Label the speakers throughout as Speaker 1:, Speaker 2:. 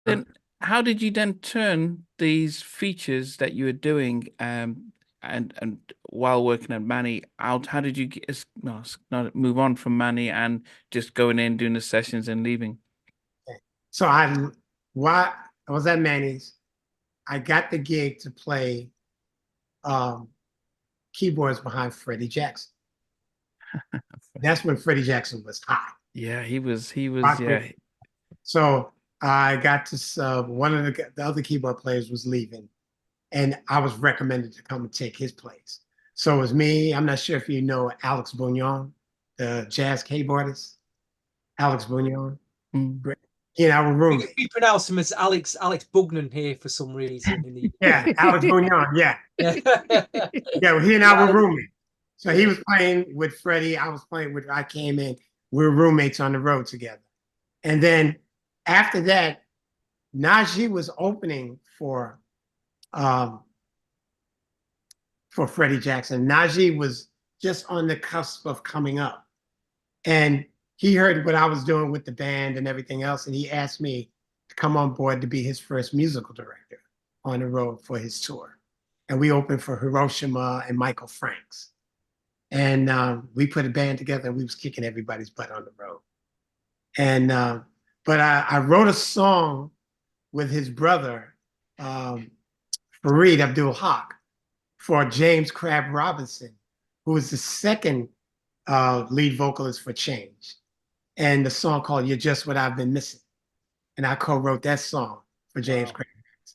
Speaker 1: Then how did you then turn these features that you were doing and while working at Manny out? How did you get, no, not move on from Manny and just going in, doing the sessions and leaving?
Speaker 2: So while I was at Manny's, I got the gig to play um, keyboards behind Freddie Jackson. That's when Freddie Jackson was hot.
Speaker 1: Yeah, he was,
Speaker 2: Rock
Speaker 1: yeah.
Speaker 2: music. So I got to sub. One of the other keyboard players was leaving, and I was recommended to come and take his place. So it was me. I'm not sure if you know Alex Bugnon, the jazz keyboardist. Alex Bugnon.
Speaker 1: Mm.
Speaker 2: He and I were
Speaker 3: We,
Speaker 2: roommates.
Speaker 3: we pronounce him as Alex Bugnan here for some reason in the
Speaker 2: Yeah, Alex Bugnon. Yeah,
Speaker 3: yeah.
Speaker 2: yeah. Well, he and I were roommates. So he was playing with Freddie. I was playing with. I came in. We were roommates on the road together. And then after that, Najee was opening um, for Freddie Jackson. Najee was just on the cusp of coming up. And he heard what I was doing with the band and everything else. And he asked me to come on board to be his first musical director on the road for his tour. And we opened for Hiroshima and Michael Franks. And we put a band together and we was kicking everybody's butt on the road. And but I wrote a song with his brother, Fareed Abdul Haq, for James Crabb Robinson, who was the second lead vocalist for Change. And the song called You're Just What I've Been Missing. And I co-wrote that song for James
Speaker 3: Wow.
Speaker 2: Crabb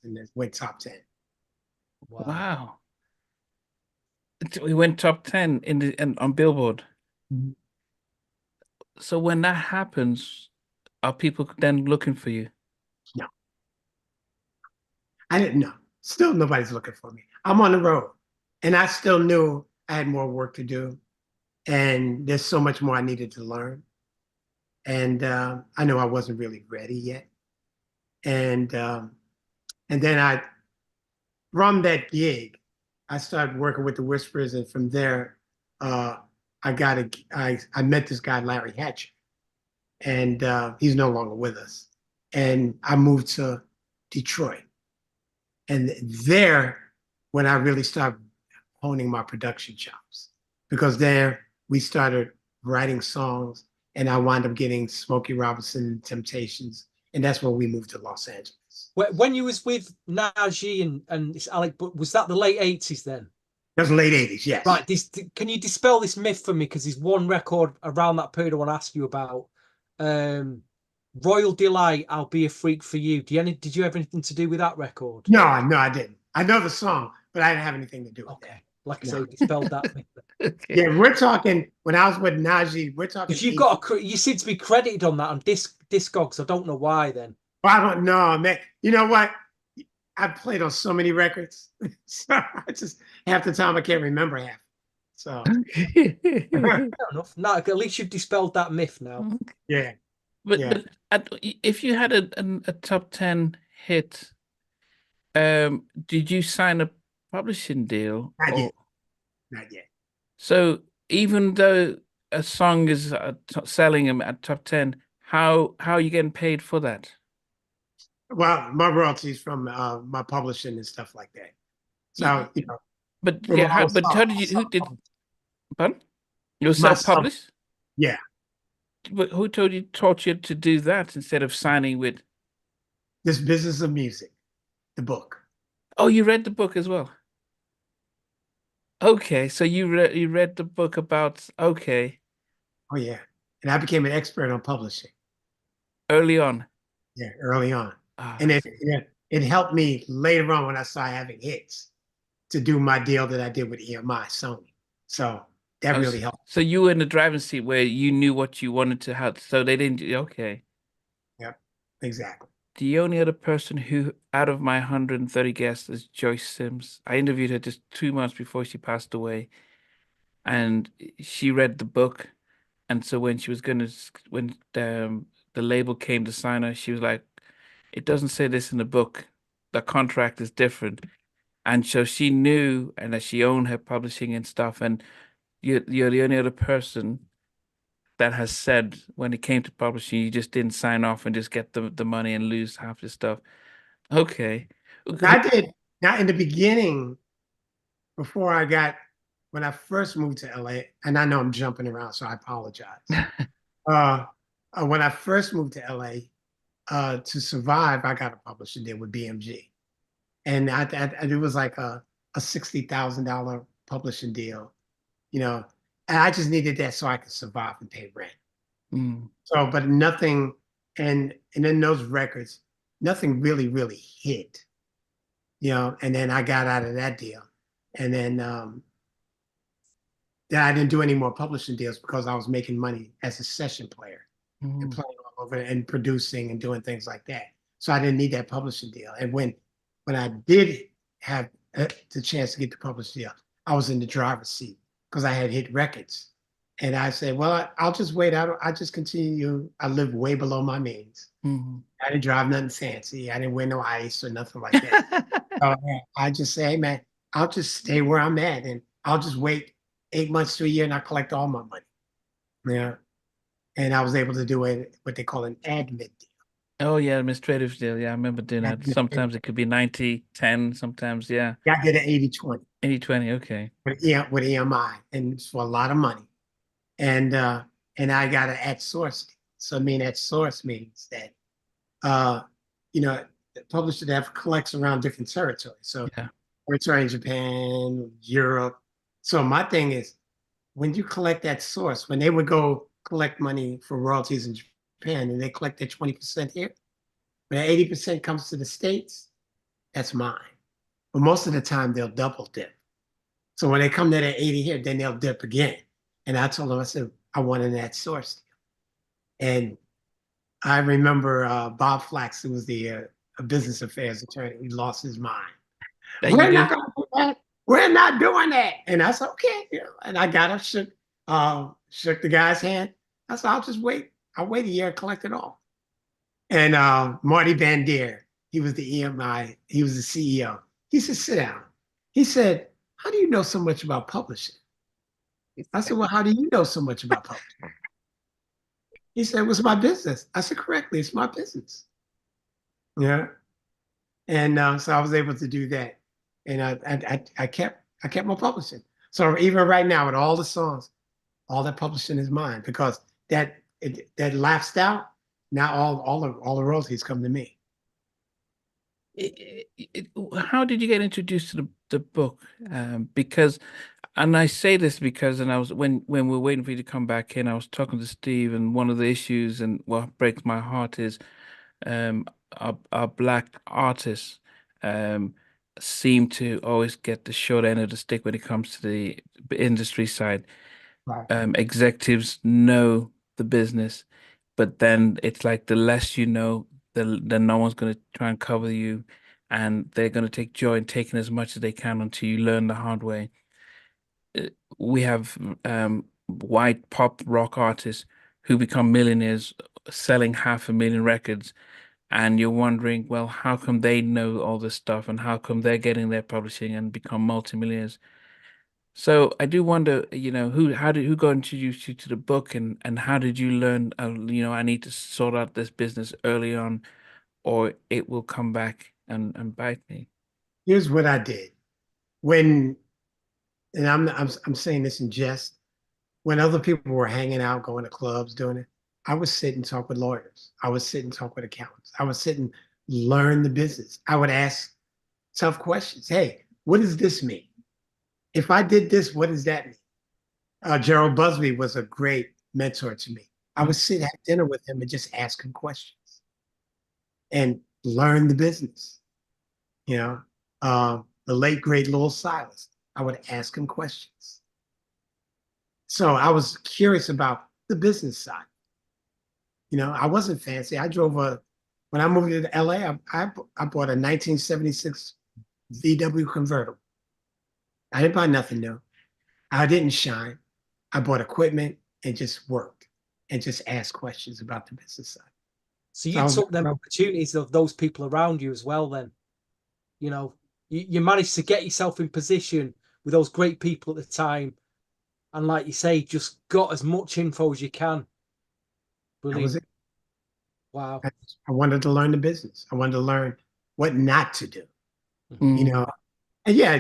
Speaker 2: and it went top 10.
Speaker 3: Wow.
Speaker 1: Wow. We went top 10 on Billboard.
Speaker 2: Mhm.
Speaker 1: So when that happens, are people then looking for you?
Speaker 2: No, I didn't know. Still nobody's looking for me. I'm on the road. And I still knew I had more work to do. And there's so much more I needed to learn. And I know I wasn't really ready yet. And and then from that gig, I started working with the Whispers, and from there, uh, I met this guy Larry Hatcher, and he's no longer with us. And I moved to Detroit, and there, when I really started honing my production chops, because there we started writing songs, and I wound up getting Smokey Robinson and Temptations, and that's when we moved to Los Angeles.
Speaker 3: When you was with Najee and this Alec, was that the late 80s then?
Speaker 2: That's late 80s, yes.
Speaker 3: Right. Can you dispel this myth for me? Because there's one record around that period I want to ask you about. Um, Royal Delight, I'll Be a Freak for You. Did you have anything to do with that record?
Speaker 2: No, no, I didn't. I know the song, but I didn't have anything to do with
Speaker 3: Okay.
Speaker 2: that.
Speaker 3: Like I
Speaker 2: No.
Speaker 3: say, dispelled that myth.
Speaker 1: Okay.
Speaker 2: Yeah, we're talking when I was with Najee, we're talking.
Speaker 3: Because you seem to be credited on that on Discogs. I don't know why then.
Speaker 2: I don't know, man. You know what? I've played on so many records, so I just half the time I can't remember half. So
Speaker 3: Fair enough. No, at least you've dispelled that myth now.
Speaker 2: yeah,
Speaker 1: But
Speaker 2: yeah.
Speaker 1: if you had a top 10 hit, did you sign a publishing deal
Speaker 2: Not
Speaker 1: or
Speaker 2: yet, not yet.
Speaker 1: so even though a song is selling them at top 10, how are you getting paid for that?
Speaker 2: Well, my royalties from my publishing and stuff like that. So you know,
Speaker 1: But
Speaker 2: from
Speaker 1: yeah,
Speaker 2: all
Speaker 1: but how did you who did pardon? You were
Speaker 2: myself,
Speaker 1: self-published?
Speaker 2: yeah.
Speaker 1: But who taught you to do that instead of signing with
Speaker 2: This business of music, the book.
Speaker 1: Oh, you read the book as well. Okay, so you read the book about okay,
Speaker 2: Oh yeah, and I became an expert on publishing.
Speaker 1: early on.
Speaker 2: Yeah, early on.
Speaker 1: Ah,
Speaker 2: And it helped me later on when I started having hits to do my deal that I did with EMI, Sony. So that really helped.
Speaker 1: so you were in the driving seat where you knew what you wanted to have, so they didn't. Okay.
Speaker 2: Yep, exactly.
Speaker 1: The only other person who, out of my 130 guests, is Joyce Sims. I interviewed her just 2 months before she passed away, and she read the book. And so when she was when the label came to sign her, she was like, "It doesn't say this in the book. The contract is different." And so she knew, and that she owned her publishing and stuff. And you're the only other person that has said when it came to publishing, you just didn't sign off and just get the money and lose half the stuff. Okay.
Speaker 2: I did. Now, in the beginning, before when I first moved to LA, and I know I'm jumping around, so I apologize. When I first moved to LA, to survive, I got a publishing deal with BMG. And it was like a $60,000 publishing deal, you know, and I just needed that so I could survive and pay rent.
Speaker 1: Mm.
Speaker 2: So, but nothing, and then those records, nothing really, really hit, you know, and then I got out of that deal. And then I didn't do any more publishing deals because I was making money as a session player and playing all over and producing and doing things like that. So I didn't need that publishing deal. And when I did have the chance to get the publishing deal, I was in the driver's seat because I had hit records. And I said, well, I'll just wait. I just continue. I live way below my means.
Speaker 1: Mm-hmm.
Speaker 2: I didn't drive nothing fancy. I didn't wear no ice or nothing like that. So I just say, hey, man, I'll just stay where I'm at and I'll just wait 8 months to a year and I collect all my money. Yeah. And I was able to do what they call an admin deal.
Speaker 1: Oh yeah, administrative deal. Yeah, I remember doing that. Sometimes it could be 90-10, sometimes, yeah.
Speaker 2: Yeah, I did an 80-20.
Speaker 1: 80-20, okay.
Speaker 2: With EMI, and it's for a lot of money. And I got an at source. So I mean, at source means that you know, the publisher that collects around different territories. So
Speaker 1: yeah.
Speaker 2: territory in Japan, Europe. So my thing is, when you collect that source, when they would go collect money for royalties in Japan and they collect their 20% here, when 80% comes to the States, that's mine. But most of the time they'll double dip. So when they come to that 80 here, then they'll dip again. And I told them, I said, I want an at source deal. And I remember Bob Flax, who was the business affairs attorney, he lost his mind. We're not going to do that. We're not doing that. And I said, okay. You know, and I got up, shook the guy's hand. I said, I'll just wait. I'll wait a year and collect it all. And Marty Bandier, he was the EMI, he was the CEO. He said, sit down. He said, how do you know so much about publishing? I said, well, how do you know so much about publishing? He said, it was my business. I said, correctly, it's my business. Yeah. And so I was able to do that. And I kept my publishing. So even right now with all the songs, all that publishing is mine because that lapsed out. Now all the royalties come to me.
Speaker 1: How did you get introduced to the book? Because, and I say this because, and I was when we were waiting for you to come back in, I was talking to Steve, and one of the issues and what breaks my heart is, our black artists seem to always get the short end of the stick when it comes to the industry side.
Speaker 2: Right.
Speaker 1: Executives know the business, but then it's like the less you know, then no one's going to try and cover you, and they're going to take joy in taking as much as they can until you learn the hard way. We have white pop rock artists who become millionaires selling 500,000 records, and you're wondering, well, how come they know all this stuff and how come they're getting their publishing and become multimillionaires? So I do wonder, who got introduced you to the book, and how did you learn, I need to sort out this business early on or it will come back and bite me.
Speaker 2: Here's what I did. And I'm saying this in jest, when other people were hanging out, going to clubs, doing it, I would sit and talk with lawyers. I would sit and talk with accountants. I would sit and learn the business. I would ask tough questions. Hey, what does this mean? If I did this, what does that mean? Gerald Busby was a great mentor to me. I would sit have dinner with him and just ask him questions and learn the business. The late great Lil Silas, I would ask him questions. So I was curious about the business side. I wasn't fancy. When I moved to LA, I bought a 1976 VW convertible. I didn't buy nothing new. I didn't shine. I bought equipment and just worked and just asked questions about the business side.
Speaker 3: So you took them opportunities of those people around you as well then. You managed to get yourself in position with those great people at the time and like you say, just got as much info as you can.
Speaker 2: That was
Speaker 3: Brilliant.
Speaker 2: it.
Speaker 3: Wow.
Speaker 2: I wanted to learn the business. I wanted to learn what not to do.
Speaker 1: Mm.
Speaker 2: You know, and yeah,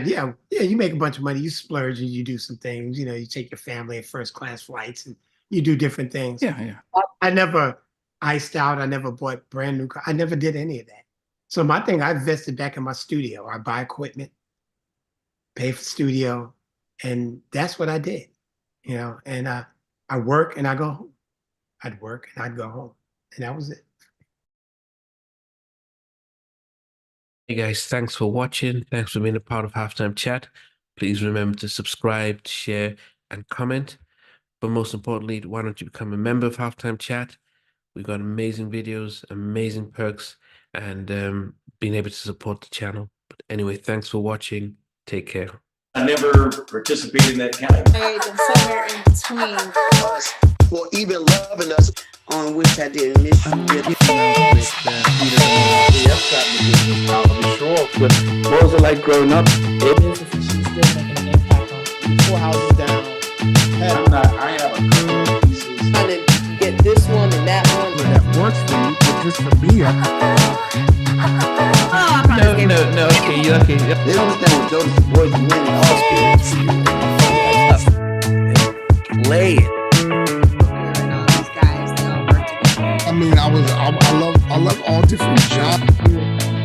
Speaker 2: you make a bunch of money, you splurge and you do some things, you know, you take your family in first class flights and you do different things.
Speaker 1: Yeah.
Speaker 2: I never iced out. I never bought brand new cars. I never did any of that. So my thing, I invested back in my studio. I buy equipment, pay for studio, and that's what I did, you know, and I work and I go home. I'd work and I'd go home. And that was it.
Speaker 4: Hey guys, thanks for watching. Thanks for being a part of Halftime Chat. Please remember to subscribe, share, and comment. But most importantly, why don't you become a member of Halftime Chat? We've got amazing videos, amazing perks, and being able to support the channel. But anyway, thanks for watching. Take care.
Speaker 5: I never participated in that category.
Speaker 6: And somewhere in between
Speaker 7: us for even loving us, on which I didn't miss you with.
Speaker 1: What was it like growing up?
Speaker 8: She's still making an impact on 4 houses down.
Speaker 5: I have a couple of pieces.
Speaker 6: trying to get this one and that one.
Speaker 9: That works for you, but just for me,
Speaker 1: No. Okay, you okay?
Speaker 7: They don't understand what Jonas Boys and winning all spirits.
Speaker 4: Play it.
Speaker 6: And all these guys, they all work together.
Speaker 9: I mean, I love all different genres.